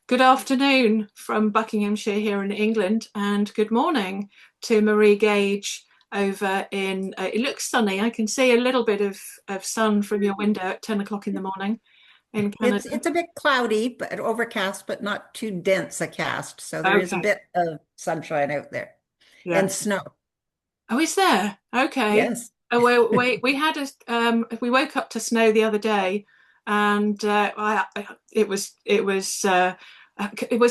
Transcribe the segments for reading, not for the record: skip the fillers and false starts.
Good afternoon from Buckinghamshire here in England, and good morning to Maria Gage over in. It looks sunny. I can see a little bit of sun from your window at 10 o'clock in the morning in It's Canada. it's a bit cloudy, but overcast, but not too dense a cast. So there is a Okay, bit of sunshine out there yeah. and snow. Oh, is there? Okay. Yes. We had we woke up to snow the other day, and it was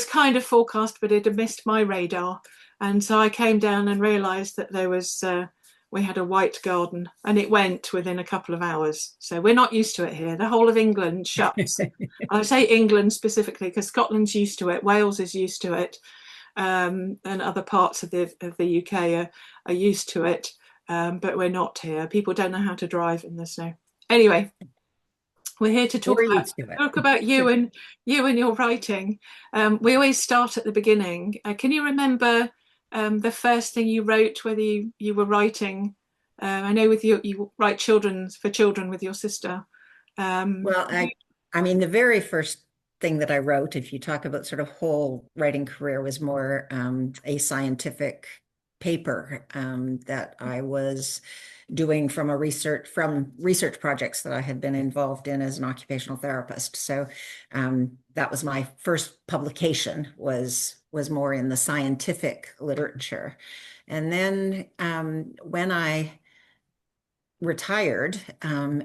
kind of forecast, but it had missed my radar, and so I came down and realised that we had a white garden, and it went within a couple of hours. So we're not used to it here. The whole of England shuts. I say England specifically because Scotland's used to it, Wales is used to it, and other parts of the UK are used to it, but we're not here. People don't know how to drive in the snow. Anyway, we're here to We're used to talk about it. you and your writing. We always start at the beginning. Can you remember the first thing you wrote, whether you were writing? I know with you write children's for children with your sister. Well, I mean, the very first thing that I wrote, if you talk about sort of whole writing career, was more a scientific paper that I was doing from research projects that I had been involved in as an occupational therapist. So that was my first publication was more in the scientific literature. And then when I retired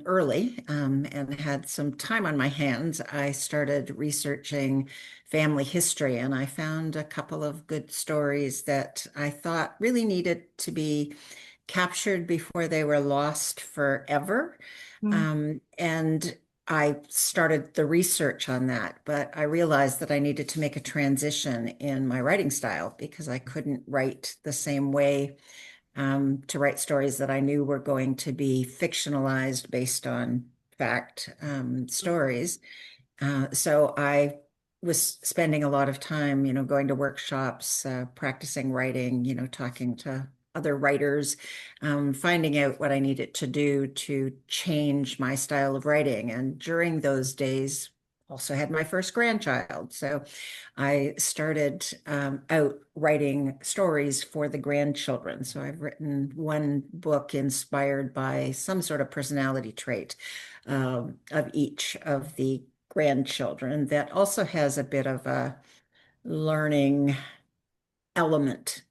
early and had some time on my hands, I started researching family history, and I found a couple of good stories that I thought really needed to be captured before they were lost forever. Mm, And I started the research on that, but I realized that I needed to make a transition in my writing style because I couldn't write the same way to write stories that I knew were going to be fictionalized based on fact stories. So I was spending a lot of time, going to workshops, practicing writing, talking to other writers, finding out what I needed to do to change my style of writing. And during those days, also had my first grandchild. So I started out writing stories for the grandchildren. So I've written one book inspired by some sort of personality trait of each of the grandchildren that also has a bit of a learning element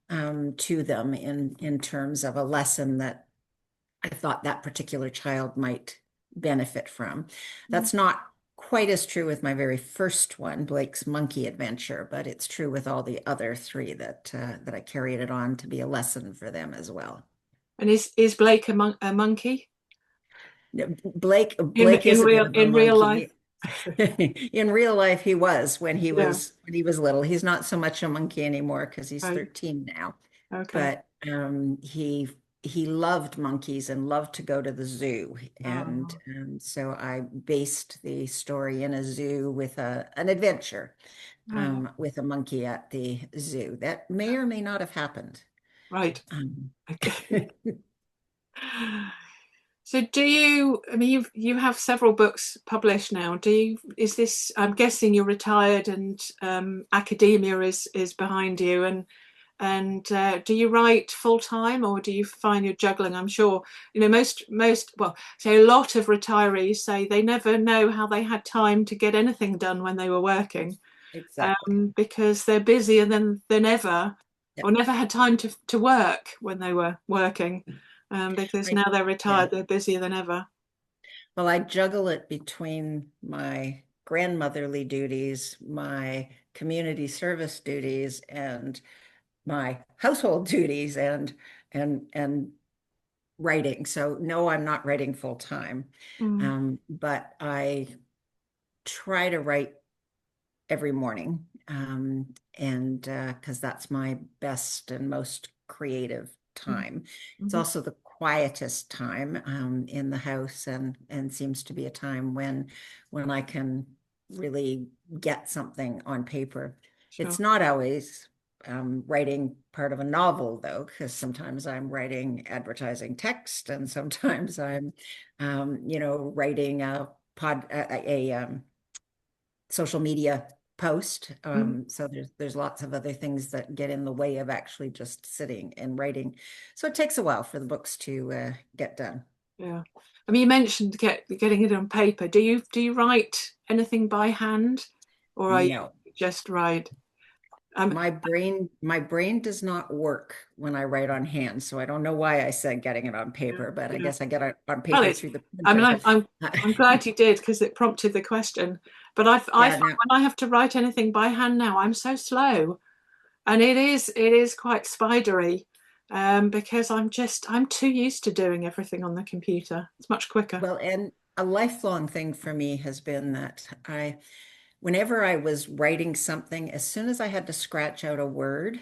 to them in terms of a lesson that I thought that particular child might benefit from. mm. That's not quite as true with my very first one, Blake's Monkey Adventure, but it's true with all the other three that I carried it on to be a lesson for them as well. And is Blake a monkey Blake is a bit of a in real monkey. life? In real life, he was when he Yeah. was when he was little. He's not so much a monkey anymore because he's Right. 13 now. Okay. But he loved monkeys and loved to go to the zoo. And Oh, so I based the story in a zoo with a an adventure right. with a monkey at the zoo. That may or may not have happened. Right. Um, Okay. So I mean, you have several books published now. Is this, I'm guessing you're retired and academia is behind you and do you write full time or do you find you're juggling? I'm sure, well, say a lot of retirees say they never know how they had time to get anything done when they were working, exactly. because they're busier than ever, or Yep. never had time to work when they were working, because I, now they're yeah. retired, they're busier than ever. Well, I juggle it between my grandmotherly duties, my community service duties, and my household duties and writing. So no, I'm not writing full time. Mm, But I try to write every morning. And because that's my best and most creative mm, time. It's mhm. also the quietest time in the house and seems to be a time when I can really get something on paper. Sure. It's not always writing part of a novel though, because sometimes I'm writing advertising text and sometimes I'm writing a social media post. Mm, So there's lots of other things that get in the way of actually just sitting and writing. So it takes a while for the books to get done. yeah. I mean, you mentioned getting it on paper. Do you write anything by hand, or are you No, just write? Um, my brain does not work when I write on hand. So I don't know why I said getting it on yeah, paper, but I yeah. guess I get it on Well, paper it's. through the I mean, printer. I'm glad you did because it prompted the question. But I Yeah, find no. when I have to write anything by hand now, I'm so slow, and it is quite spidery, because I'm too used to doing everything on the computer. It's much quicker. Well, and a lifelong thing for me has been that whenever I was writing something, as soon as I had to scratch out a word,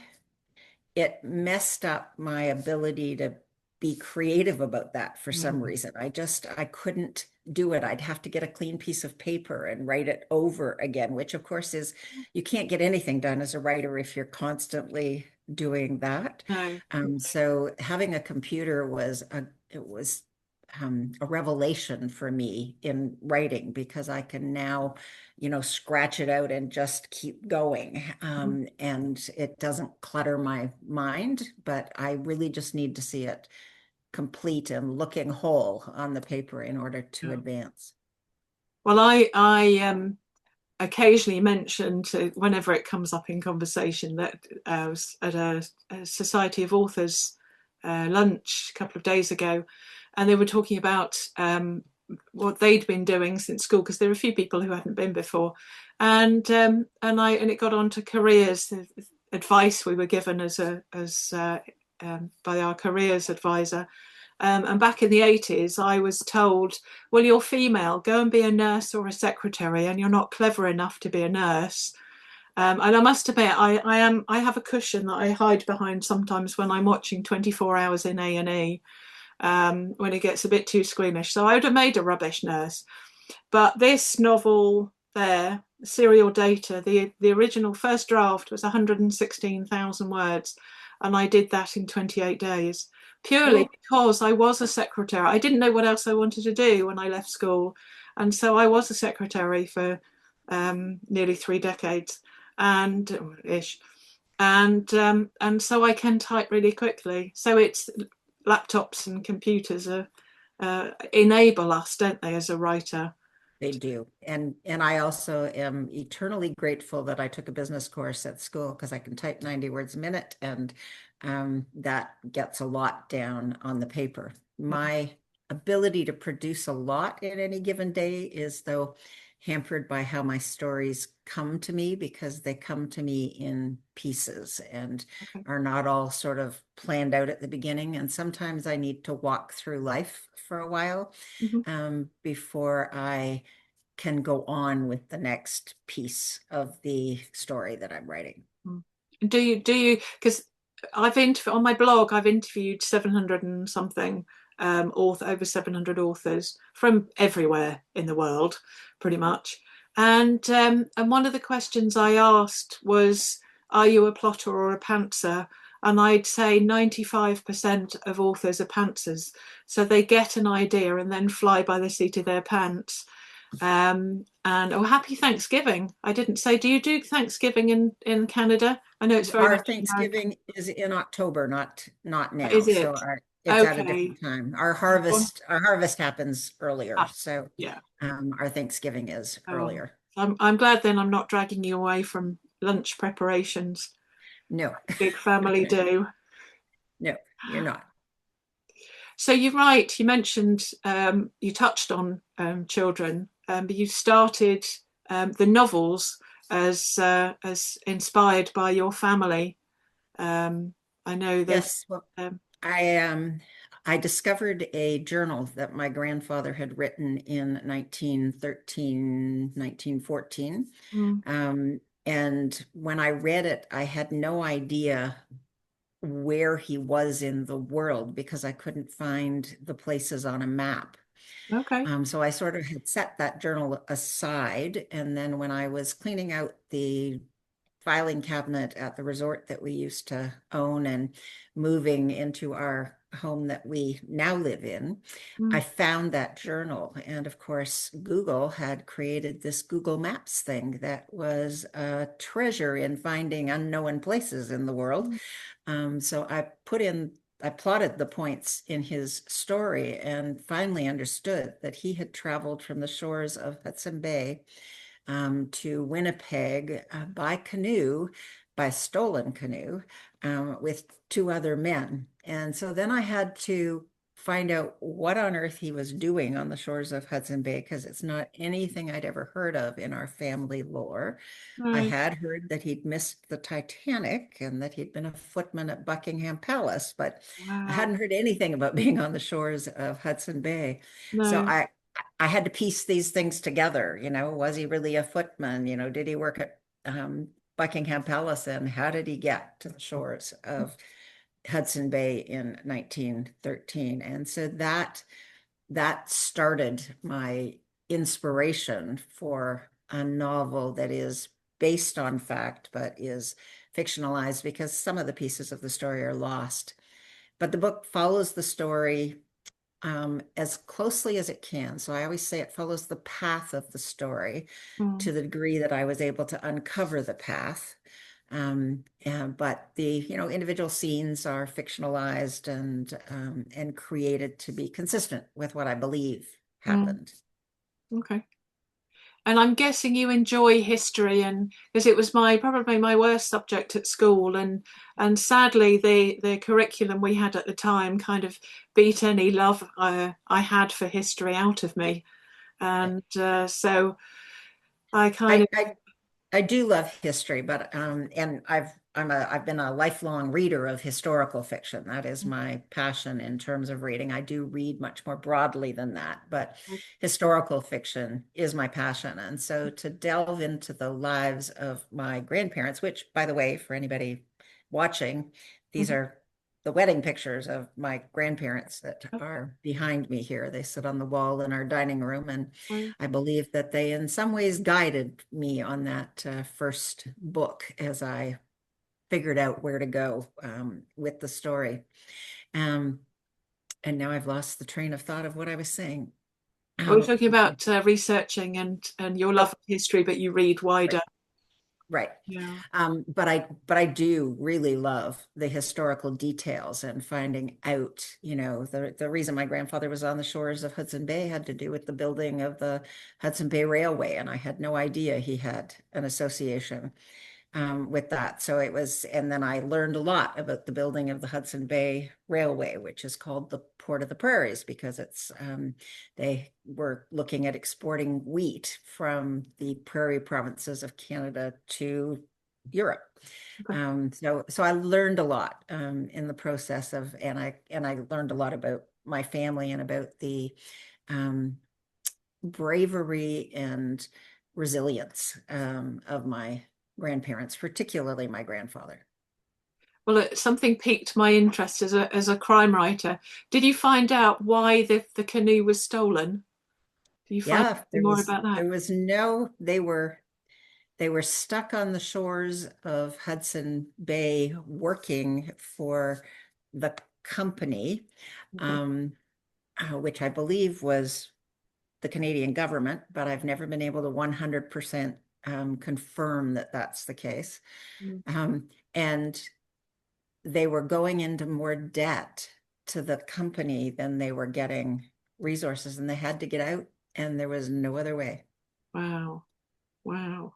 it messed up my ability to be creative about that for some Mm, reason. I couldn't do it. I'd have to get a clean piece of paper and write it over again, which of course is, you can't get anything done as a writer if you're constantly doing that. no. So having a computer it was a revelation for me in writing because I can now, scratch it out and just keep going. Mhm. And it doesn't clutter my mind, but I really just need to see it complete and looking whole on the paper in order to Yeah. advance. Well, I occasionally mention whenever it comes up in conversation that I was at a Society of Authors lunch a couple of days ago, and they were talking about what they'd been doing since school because there were a few people who hadn't been before, and it got on to careers, the advice we were given by our careers advisor. And back in the 80s, I was told, well, you're female, go and be a nurse or a secretary, and you're not clever enough to be a nurse. And I must admit, I have a cushion that I hide behind sometimes when I'm watching 24 Hours in A&E, when it gets a bit too squeamish. So I would have made a rubbish nurse. But this novel there, Serial Data, the original first draft was 116,000 words, and I did that in 28 days purely Oh, because I was a secretary. I didn't know what else I wanted to do when I left school, and so I was a secretary for nearly 3 decades and ish, and so I can type really quickly. So it's laptops and computers enable us, don't they, as a writer? they do. And I also am eternally grateful that I took a business course at school because I can type 90 words a minute and that gets a lot down on the paper. My ability to produce a lot in any given day is though hampered by how my stories come to me because they come to me in pieces and Okay. are not all sort of planned out at the beginning. And sometimes I need to walk through life for a while Mm-hmm. before I can go on with the next piece of the story that I'm writing. Mm. Do you because on my blog I've interviewed 700 and something over 700 authors from everywhere in the world pretty much, and one of the questions I asked was, are you a plotter or a pantser? And I'd say 95% of authors are pantsers, so they get an idea and then fly by the seat of their pants. And oh, happy Thanksgiving. I didn't say, do you do Thanksgiving in Canada? I know it's very Our much American. Thanksgiving is in October, not now. Is So it? it's at a Okay. different time. Our harvest happens earlier. Ah, So yeah. our Thanksgiving is Oh, earlier. I'm glad then I'm not dragging you away from lunch preparations. No, Big family do. no, you're not. So you're right. You mentioned you touched on children, but you started the novels as inspired by your family. Um, I know there's. Yes. Well, Um, I discovered a journal that my grandfather had written in 1913, 1914. mm, And when I read it, I had no idea where he was in the world because I couldn't find the places on a map. okay. So I sort of had set that journal aside. And then when I was cleaning out the filing cabinet at the resort that we used to own and moving into our home that we now live in, I Mm. found that journal. And of course, Google had created this Google Maps thing that was a treasure in finding unknown places in the world. So I plotted the points in his story and finally understood that he had traveled from the shores of Hudson Bay to Winnipeg by canoe, by stolen canoe, with two other men. And so then I had to find out what on earth he was doing on the shores of Hudson Bay, because it's not anything I'd ever heard of in our family lore. I Right. had heard that he'd missed the Titanic and that he'd been a footman at Buckingham Palace, but I Wow. hadn't heard anything about being on the shores of Hudson Bay. So No. I had to piece these things together. Was he really a footman? Did he work at Buckingham Palace, and how did he get to the shores of Hudson Bay in 1913? And so that started my inspiration for a novel that is based on fact but is fictionalized, because some of the pieces of the story are lost. But the book follows the story as closely as it can. So I always say it follows the path of the story Mm. to the degree that I was able to uncover the path. But the individual scenes are fictionalized and created to be consistent with what I believe Mm. happened. Okay. And I'm guessing you enjoy history, and because it was my probably my worst subject at school, and sadly the curriculum we had at the time kind of beat any love I had for history out of me, and so I kind I, of I I do love history, but and I've been a lifelong reader of historical fiction. That is my passion in terms of reading. I do read much more broadly than that, but historical fiction is my passion. And so to delve into the lives of my grandparents, which, by the way, for anybody watching, these Mhm. are the wedding pictures of my grandparents that are behind me here. They sit on the wall in our dining room, and I believe that they, in some ways, guided me on that first book as I figured out where to go with the story. Um, and now I've lost the train of thought of what I was saying. I was Um, talking about researching and your love oh, of history, but you read right. wider. Right. Yeah. But I do really love the historical details and finding out, the reason my grandfather was on the shores of Hudson Bay had to do with the building of the Hudson Bay Railway, and I had no idea he had an association with that. So it was, and then I learned a lot about the building of the Hudson Bay Railway, which is called the Port of the Prairies, because they were looking at exporting wheat from the prairie provinces of Canada to Europe. Okay. So I learned a lot in the process of, and I learned a lot about my family and about the um, bravery and resilience of my grandparents, particularly my grandfather. Well, something piqued my interest as a crime writer. Did you find out why the canoe was stolen? Did you find Yeah, out more about that? there was no, they were stuck on the shores of Hudson Bay working for the company, Okay. um, which I believe was the Canadian government, but I've never been able to 100% confirm that that's the case. Mm. And they were going into more debt to the company than they were getting resources, and they had to get out, and there was no other way. Wow. Wow.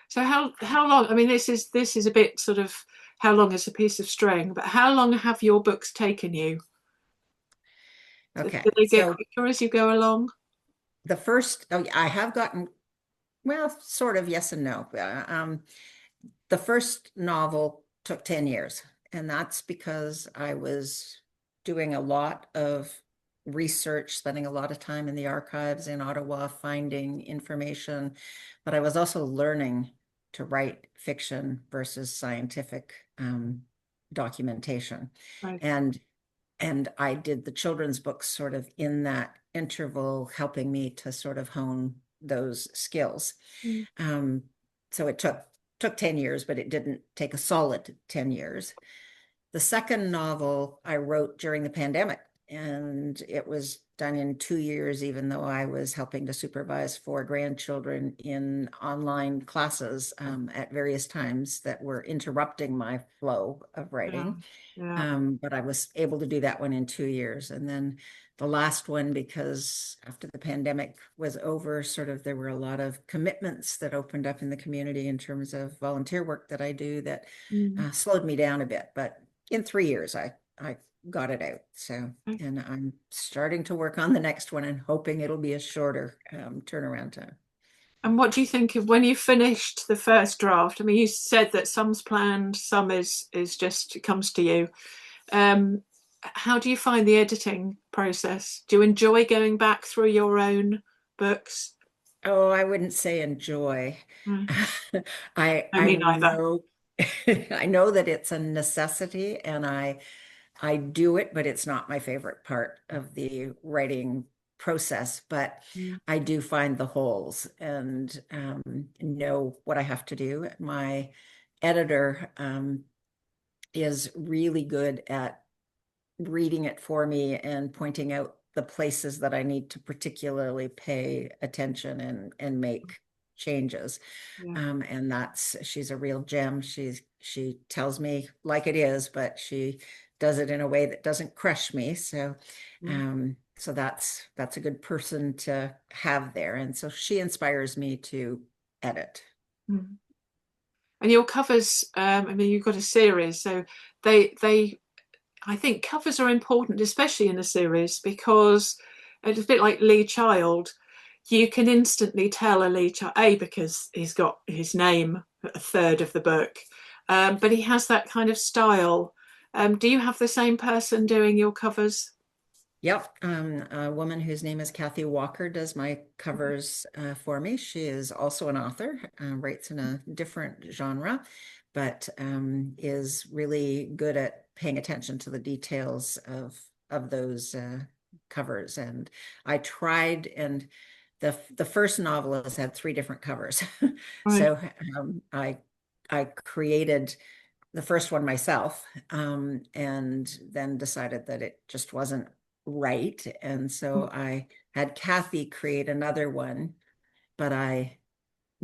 So how long? I mean, this is a bit sort of how long is a piece of string, but how long have your books taken you? Okay, Do they get so quicker as you go along? I have gotten, well, sort of yes and no. The first novel took 10 years, and that's because I was doing a lot of research, spending a lot of time in the archives in Ottawa, finding information, but I was also learning to write fiction versus scientific documentation. Right. And and I did the children's books sort of in that interval, helping me to sort of hone those skills. Mm. So it took 10 years, but it didn't take a solid 10 years. the second novel I wrote during the pandemic, and it was done in 2 years, even though I was helping to supervise 4 grandchildren in online classes at various times that were interrupting my flow of Yeah, writing. yeah. But I was able to do that one in 2 years. And then the last one, because after the pandemic was over, sort of there were a lot of commitments that opened up in the community in terms of volunteer work that I do that Mm. slowed me down a bit. But in 3 years, I got it out. So, and I'm starting to work on the next one and hoping it'll be a shorter turnaround time. And what do you think of when you finished the first draft? I mean, you said that some's planned, some is just it comes to you. Um, how do you find the editing process? Do you enjoy going back through your own books? Oh, I wouldn't say enjoy. Mm. I No, I me neither. know I know that it's a necessity and I do it, but it's not my favorite part of the writing process. But Mm. I do find the holes and know what I have to do. My editor is really good at reading it for me and pointing out the places that I need to particularly pay attention and make changes. Yeah. And that's she's a real gem. She tells me like it is, but she does it in a way that doesn't crush me. So Mm. so that's a good person to have there. And so she inspires me to edit. Mm. And your covers, I mean, you've got a series, so they I think covers are important, especially in a series, because it's a bit like Lee Child. You can instantly tell a Lee Child, A, because he's got his name a third of the book, but he has that kind of style. Do you have the same person doing your covers? Yep, a woman whose name is Kathy Walker does my covers for me. She is also an author, writes in a different genre, but is really good at paying attention to the details of those covers. And I tried, and the first novel has had 3 different covers, Right. so I created the first one myself, and then decided that it just wasn't right. And so I had Kathy create another one, but I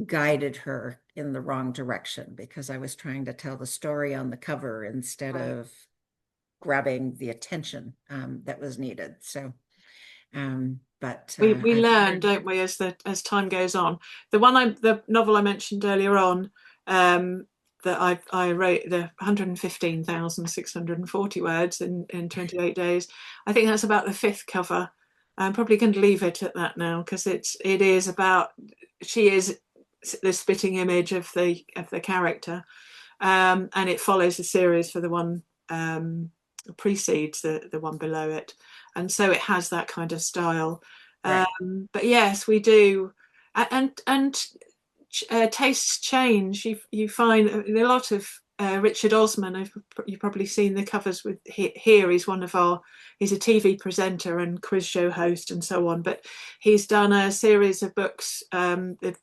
guided her in the wrong direction because I was trying to tell the story on the cover instead Right. of grabbing the attention that was needed. So, but We I've learn, learned. don't we, as time goes on. The novel I mentioned earlier on, that I wrote the 115,640 words in 28 days. I think that's about the fifth cover. I'm probably going to leave it at that now because it is about she is the spitting image of the character, and it follows the series for the one precedes the one below it, and so it has that kind of style. Right. But yes, we do, and tastes change. You find a lot of Richard Osman. You've probably seen the covers with here. He's one of our. He's a TV presenter and quiz show host and so on. But he's done a series of books. The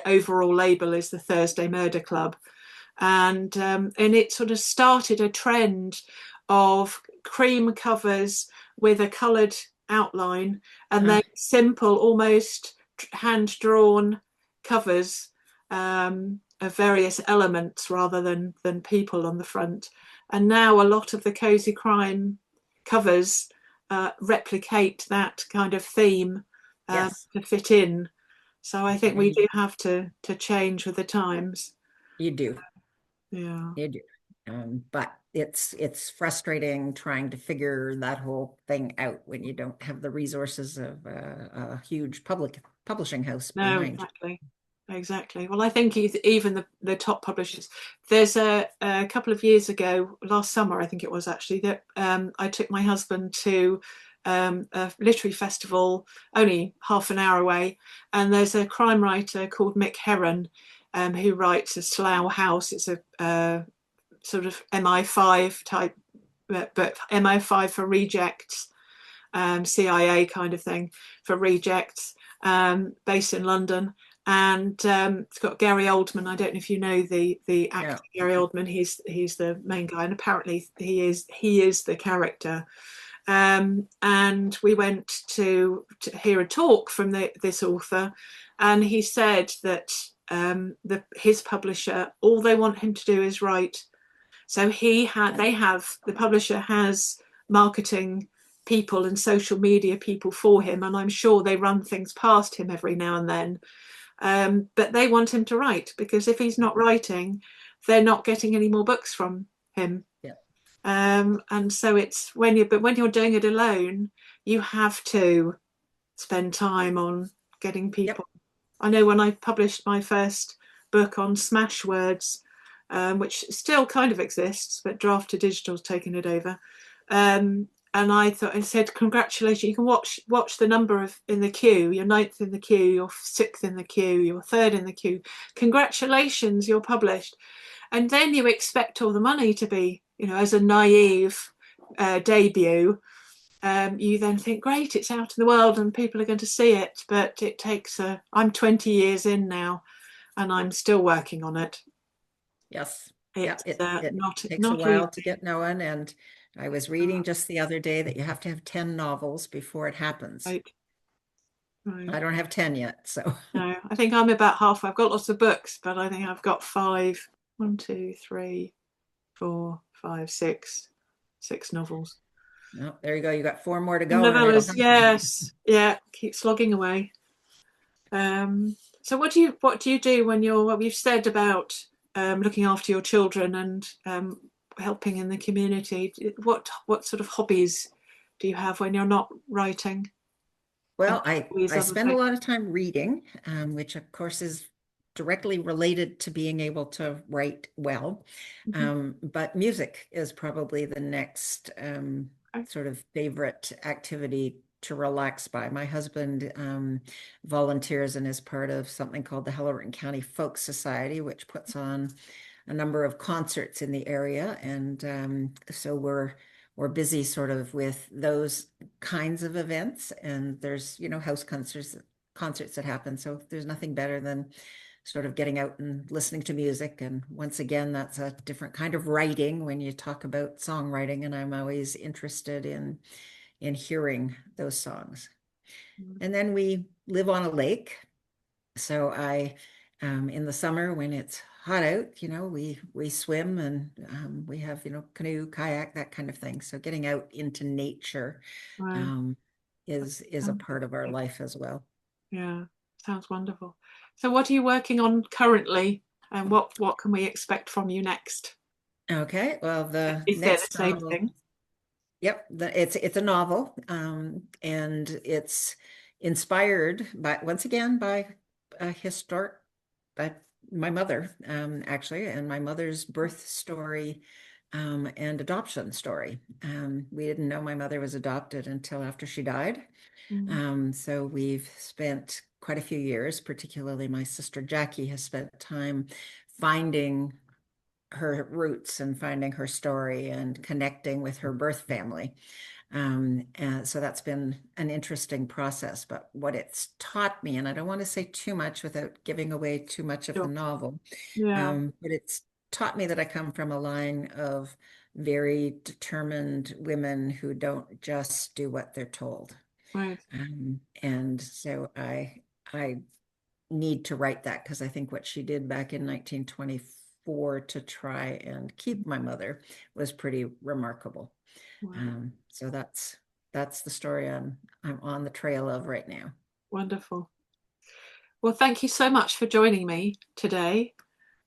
overall label is the Thursday Murder Club, and it sort of started a trend of cream covers with a coloured outline, and then Uh, simple, almost hand drawn covers of various elements rather than people on the front. And now a lot of the cozy crime covers replicate that kind of theme yes, to fit in. So I think we you do have to change with the times. you do. Yeah. You do. But it's frustrating trying to figure that whole thing out when you don't have the resources of a huge publishing house No, behind you. exactly. Exactly. Well, I think even the top publishers, there's a couple of years ago, last summer, I think it was actually, that I took my husband to a literary festival only half an hour away. And there's a crime writer called Mick Herron who writes a Slough House. It's a sort of MI5 type, but MI5 for rejects, CIA kind of thing for rejects, based in London. and it's got Gary Oldman. I don't know if you know the actor Yeah. Gary Oldman. He's the main guy, and apparently he is the character. And we went to hear a talk from this author, and he said that his publisher, all they want him to do is write. So the publisher has marketing people and social media people for him, and I'm sure they run things past him every now and then. But they want him to write, because if he's not writing, they're not getting any more books from him. Yeah. And so it's when you're doing it alone, you have to spend time on getting Yep. people. I know when I published my first book on smash words, which still kind of exists, but Draft to Digital's taken it over. And I said, congratulations, you can watch the number of in the queue, you're ninth in the queue, you're sixth in the queue, you're third in the queue. Congratulations, you're published. And then you expect all the money to be, as a naive debut. You then think, great, it's out in the world and people are going to see it. But it takes, I'm 20 years in now and I'm still working on it. Yes. Yeah. It's It not takes a not while to easy. get going. And I was reading just the other day that you have to have 10 novels before it happens. Right, right. I don't have 10 yet. So, No, I think I'm about half. I've got lots of books, but I think I've got five. One, two, three, four, five, six novels. no, there you go. You got 4 more to go and it'll Novellas, happen. yes, yeah. Keep slogging away. So what do you do when what you've said about looking after your children and helping in the community? What sort of hobbies do you have when you're not writing? And Well, I other spend a things. lot of time reading, which of course is directly related to being able to write well. Mhm. But music is probably the next Okay. sort of favorite activity to relax by. My husband volunteers and is part of something called the Halloran County Folk Society, which puts on a number of concerts in the area. And so we're busy sort of with those kinds of events. And there's, house concerts that happen. So there's nothing better than sort of getting out and listening to music. And once again, that's a different kind of writing when you talk about songwriting. And I'm always interested in hearing those songs. And then we live on a lake. So in the summer when it's hot out, we swim and we have, canoe, kayak, that kind of thing. So getting out into nature Wow. um, is a Um, part of our life as well. yeah, sounds wonderful. So what are you working on currently, and what can we expect from you next? Okay, well, the Is there the next same novel, thing? yep, it's a novel, and it's inspired by once again by a historic by my mother, actually, and my mother's birth story and adoption story. We didn't know my mother was adopted until after she died. Mm, So we've spent quite a few years, particularly my sister Jackie has spent time finding her roots and finding her story and connecting with her birth family. And so that's been an interesting process. But what it's taught me, and I don't want to say too much without giving away too much of the sure. novel, Yeah. but it's taught me that I come from a line of very determined women who don't just do what they're told. Right. And so I need to write that because I think what she did back in 1924 to try and keep my mother was pretty remarkable. Wow. So that's the story I'm on the trail of right now. Wonderful. Well, thank you so much for joining me today.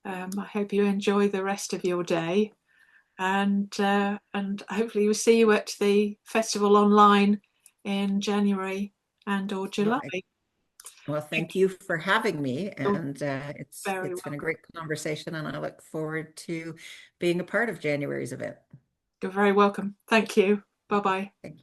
I hope you enjoy the rest of your day, and hopefully we'll see you at the festival online in January and or All July. right. Well, Thank thank you for having me, you. and Very it's been a welcome. great conversation, and I look forward to being a part of January's event. You're very welcome. Thank you. Bye bye. Thank you.